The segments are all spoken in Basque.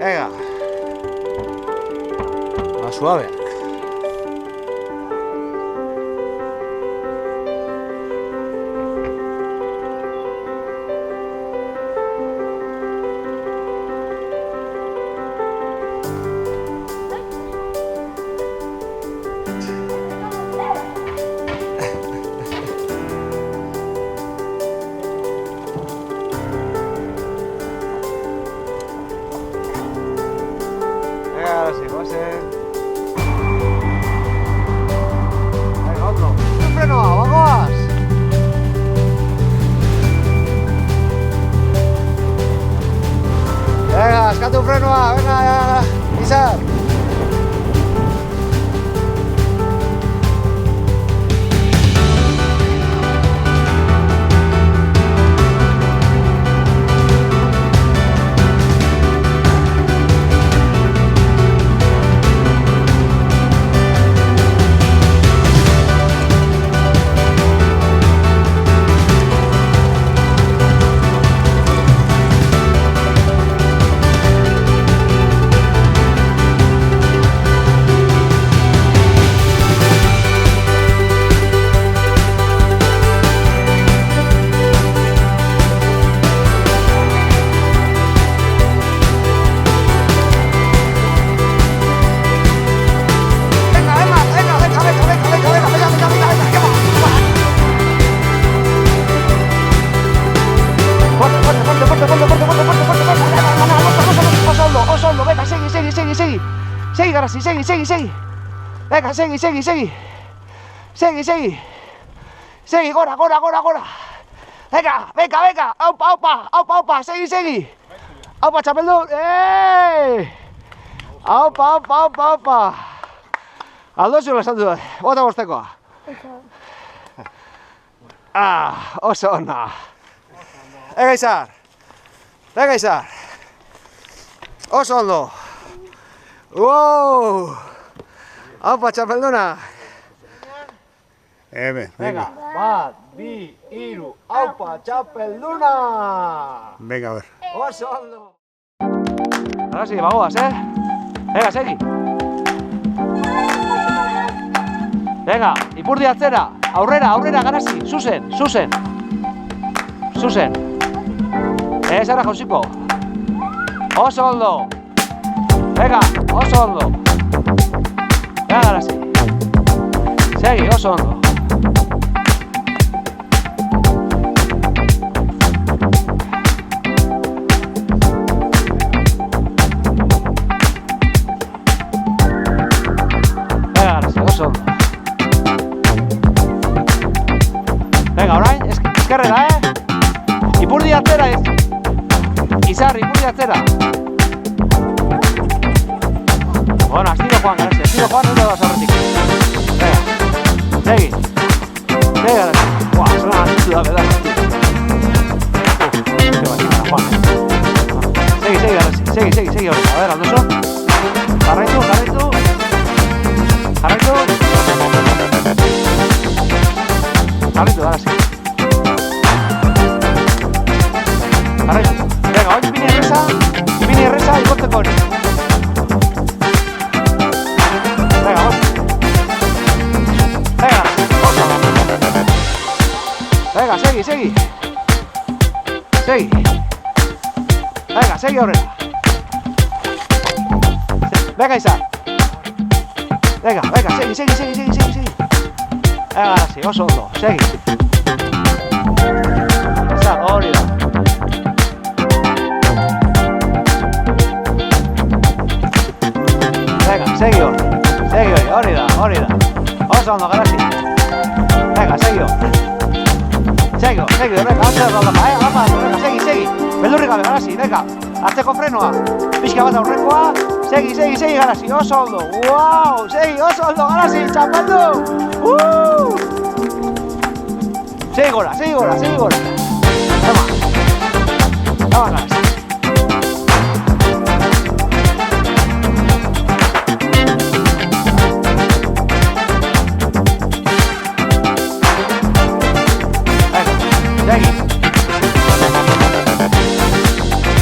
Venga. Más suave. Ahora sí, José. Venga, otro. ¡Un freno! ¡Vamos! Venga, escate un freno! Venga, Isar. Venga, segui, Garasi, segui. Venga, segui. Segui, gora. Venga, aupa, segui. Aupa, txapeldun, Aupa. Aldo zula esan dut, bota bostekoa. Oso ona. Venga, Izar. Oso ondo. Wow! Aupa, txapelduna. Venga. Bat, bi, hiru, aupa, txapelduna. Venga, a ver. Oso ondo. Ahora sí, bagoaz, Venga, segi. Venga, ipurdi atzera. Aurrera, Garasi. Zuzen. Zara jauziko. Oso ondo. Venga, oso ondo. Venga, Garasi. Segi, oso ondo. Venga, Garasi, oso ondo. Venga, orain, eskerrera, Ipurdi atzera, Izar, ipurdi atzera. Bueno, estilo Juan, Garasi, no te vas a reticar. Venga, segui, Garasi. Buah, suena una ciudad, ¿verdad? Juan. Segui, Garasi, a ver, Aldoso. Jarraitu. Jarraitu, Garasi. Venga, hoy ipini erresa, ikorteko hori. Venga, vamos. Venga, segui. Venga, segui aurrera. Venga, Izar. Venga, segui. Venga, sí, oso ondo, segui. Izar, hori da. Venga, segui hori da. Oso ondo, Garasi. Venga, segui. Venga, segui. Beldurri gabe, Garasi, venga. Atzeko frenoa. Pixka bat aurrekoa. Segui, Garasi, oso ondo. Wow, segui, oso ondo, Garasi, txapeldu. Segui gora. Toma, Garasi.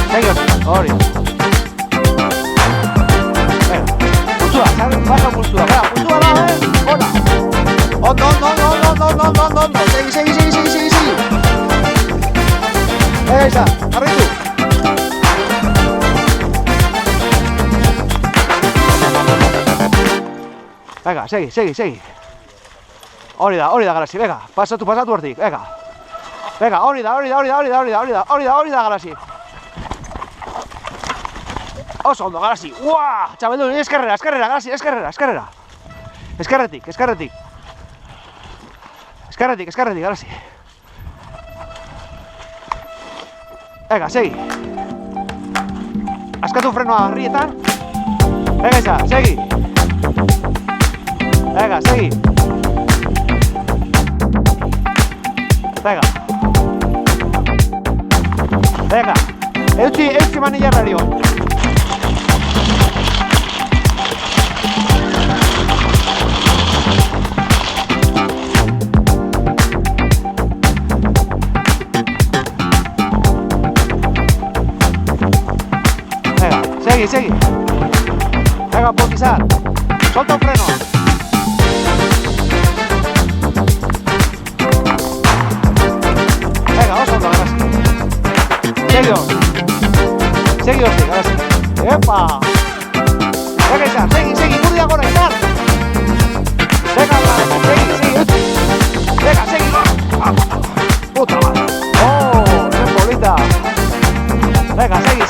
Segui, hori. Venga, segi. Hori da, Galasi, venga. Pasatu hortik, venga. Venga, hori da, Galasi. Oso ondo, Galasi. Uaa, txapeldun, eskerrera, Galasi, eskerrera. Eskerretik, Galasi. Venga, segi. Askatu frenoa harrietan. Venga, isa, segi. Venga, segi. Venga. Eutzi manillarrari hon. Segi. Venga, potizar. Solta un freno. Venga, oso ondo, Galasi. Segi hortik, Galasi. Epa! Venga, izan, segi, burdia gora, izan! Venga, segi. Venga, segi. Puta madre. Oh, qué bolita. Venga, segi.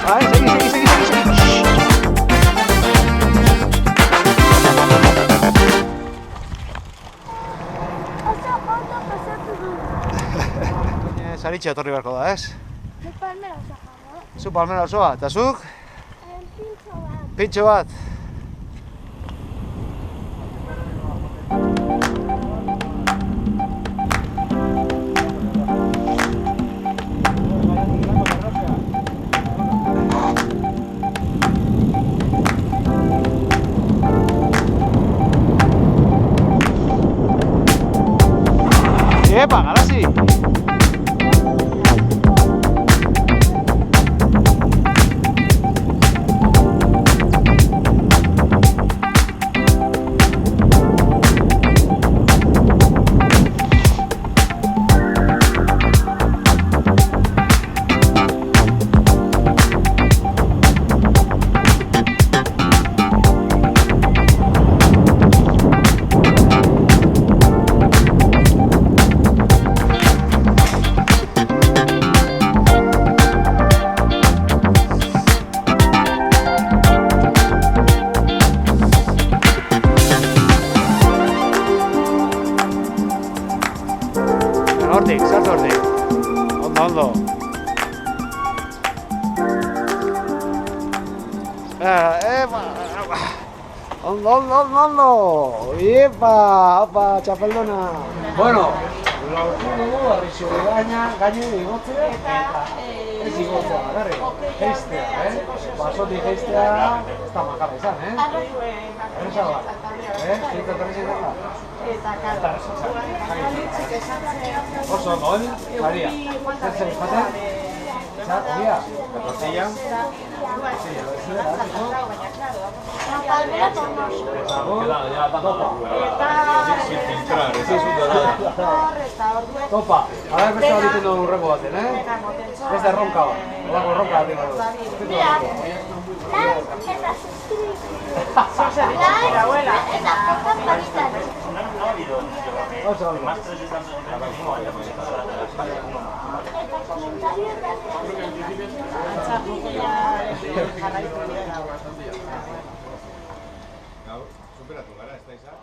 Vale, segi. Saritxe etorri beharko da, ez? Nik palmera osoa jago. Zu palmera osoa, eta zuk? Pintxo bat. Epa, Galasi! Sartu hortik. Ondo. Ondo. Iepa, apa, txapeldona. Bueno, lortu dugu, arrixo gaine igotzea. Ez igotzea, bakarrik. Geistea, Basotik geistea, ez da makarra izan, Erresa bat. Zeintzat erresa da? Oso ondo, Maria. Zer jaten? Ogia? Tortilla? Topa, a ver beste bat egiten dugu urrengo baten, Beste erronka bat, olako erronka bat egiten dugu. Superatu gara, ez da izan?